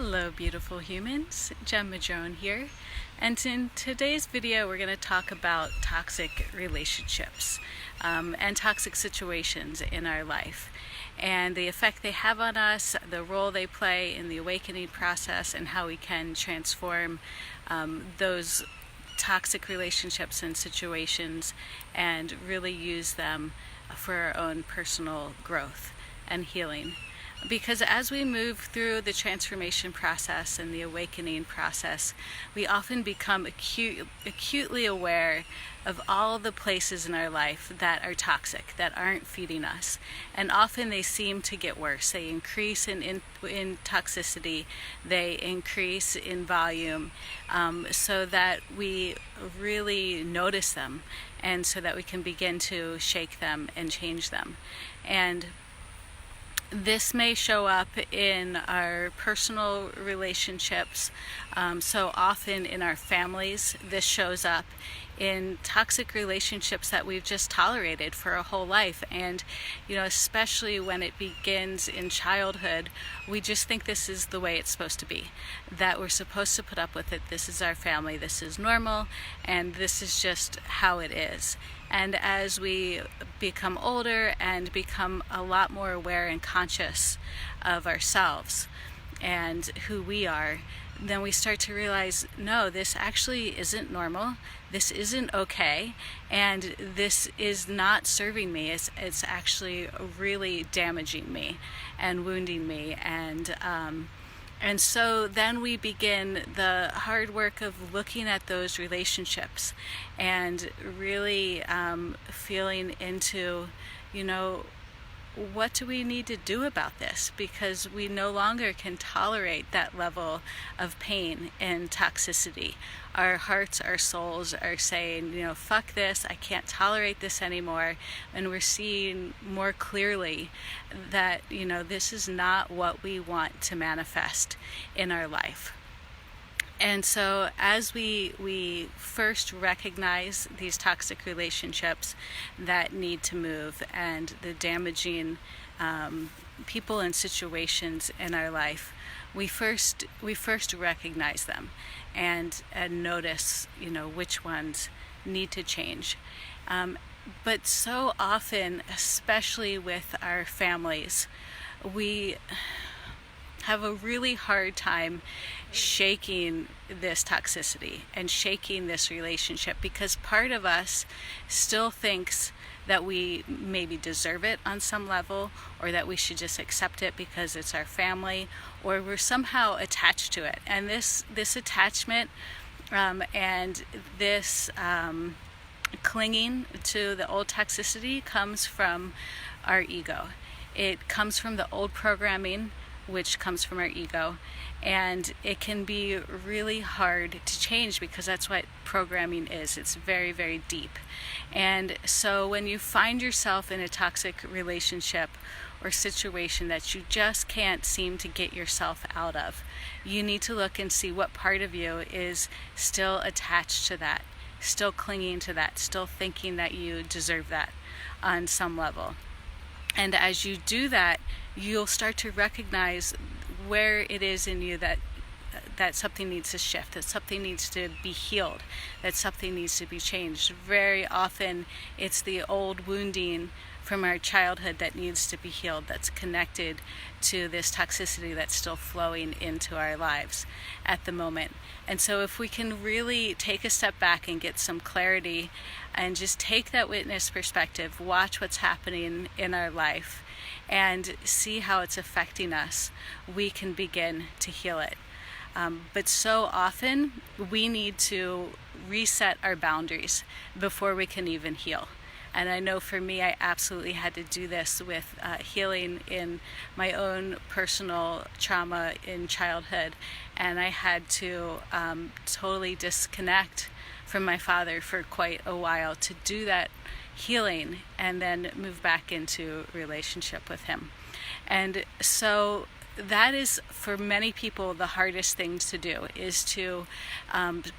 Hello beautiful humans, Jem Madrone here, and in today's video we're going to talk about toxic relationships and toxic situations in our life and the effect they have on us, the role they play in the awakening process, and how we can transform those toxic relationships and situations and really use them for our own personal growth and healing. Because as we move through the transformation process and the awakening process, we often become acutely aware of all the places in our life that are toxic, that aren't feeding us. And often they seem to get worse. They increase in toxicity, they increase in volume, so that we really notice them and so that we can begin to shake them and change them. And this may show up in our personal relationships. So often in our families, this shows up in toxic relationships that we've just tolerated for a whole life. And, especially when it begins in childhood, we just think this is the way it's supposed to be, that we're supposed to put up with it. This is our family, this is normal, and this is just how it is. And as we become older and become a lot more aware and conscious of ourselves and who we are, then we start to realize, no, this actually isn't normal, this isn't okay, and this is not serving me. It's actually really damaging me and wounding me. And so then we begin the hard work of looking at those relationships and really feeling into, what do we need to do about this? Because we no longer can tolerate that level of pain and toxicity. Our hearts, our souls are saying, fuck this, I can't tolerate this anymore. And we're seeing more clearly that, this is not what we want to manifest in our life. And so as we first recognize these toxic relationships that need to move and the damaging people and situations in our life, we first recognize them and notice, which ones need to change. But so often, especially with our families, we have a really hard time shaking this toxicity and shaking this relationship, because part of us still thinks that we maybe deserve it on some level, or that we should just accept it because it's our family, or we're somehow attached to it. And this attachment and this clinging to the old toxicity comes from our ego. It comes from the old programming, which comes from our ego, and it can be really hard to change because that's what programming is. It's very, very deep. And so when you find yourself in a toxic relationship or situation that you just can't seem to get yourself out of, you need to look and see what part of you is still attached to that, still clinging to that, still thinking that you deserve that on some level. And as you do that, you'll start to recognize where it is in you that something needs to shift, that something needs to be healed, that something needs to be changed. Very often it's the old wounding from our childhood that needs to be healed, that's connected to this toxicity that's still flowing into our lives at the moment. And so if we can really take a step back and get some clarity and just take that witness perspective, watch what's happening in our life and see how it's affecting us, we can begin to heal it. But so often we need to reset our boundaries before we can even heal. And I know for me, I absolutely had to do this with healing in my own personal trauma in childhood. And I had to totally disconnect from my father for quite a while to do that healing and then move back into relationship with him. And so that is, for many people, the hardest things to do, is to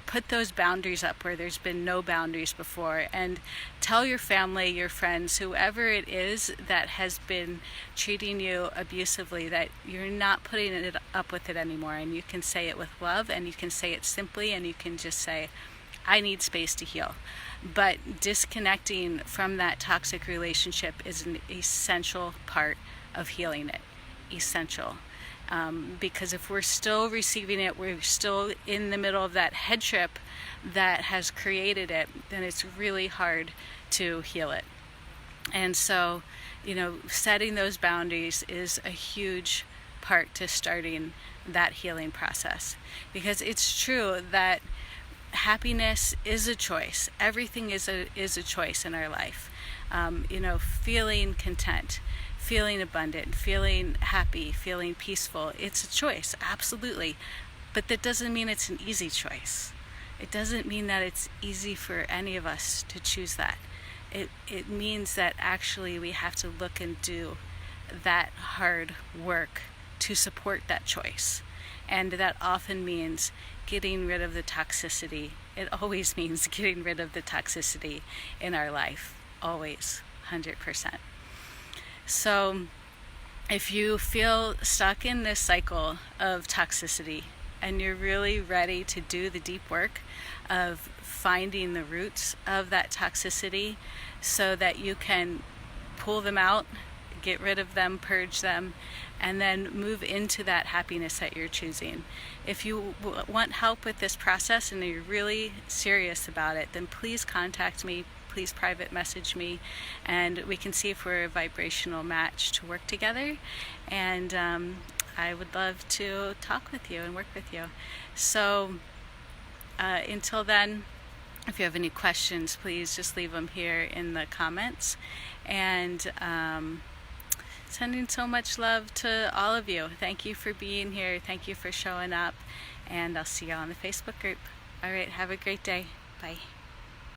put those boundaries up where there's been no boundaries before, and tell your family, your friends, whoever it is that has been treating you abusively, that you're not putting it up with it anymore. And you can say it with love, and you can say it simply, and you can just say, I need space to heal. But disconnecting from that toxic relationship is an essential part of healing it. Essential. Because if we're still receiving it, we're still in the middle of that head trip that has created it, then it's really hard to heal it. And so, setting those boundaries is a huge part to starting that healing process. Because it's true that happiness is a choice. Everything is a choice in our life. Feeling content, feeling abundant, feeling happy, feeling peaceful. It's a choice, absolutely. But that doesn't mean it's an easy choice. It doesn't mean that it's easy for any of us to choose that. It means that actually we have to look and do that hard work to support that choice. And that often means getting rid of the toxicity. It always means getting rid of the toxicity in our life. Always, 100%. So if you feel stuck in this cycle of toxicity and you're really ready to do the deep work of finding the roots of that toxicity so that you can pull them out, get rid of them, purge them, and then move into that happiness that you're choosing. If you want help with this process and you're really serious about it, then please contact me. Please private message me, and we can see if we're a vibrational match to work together. And I would love to talk with you and work with you. So until then, if you have any questions, please just leave them here in the comments. And sending so much love to all of you. Thank you for being here. Thank you for showing up. And I'll see you on the Facebook group. All right, have a great day. Bye.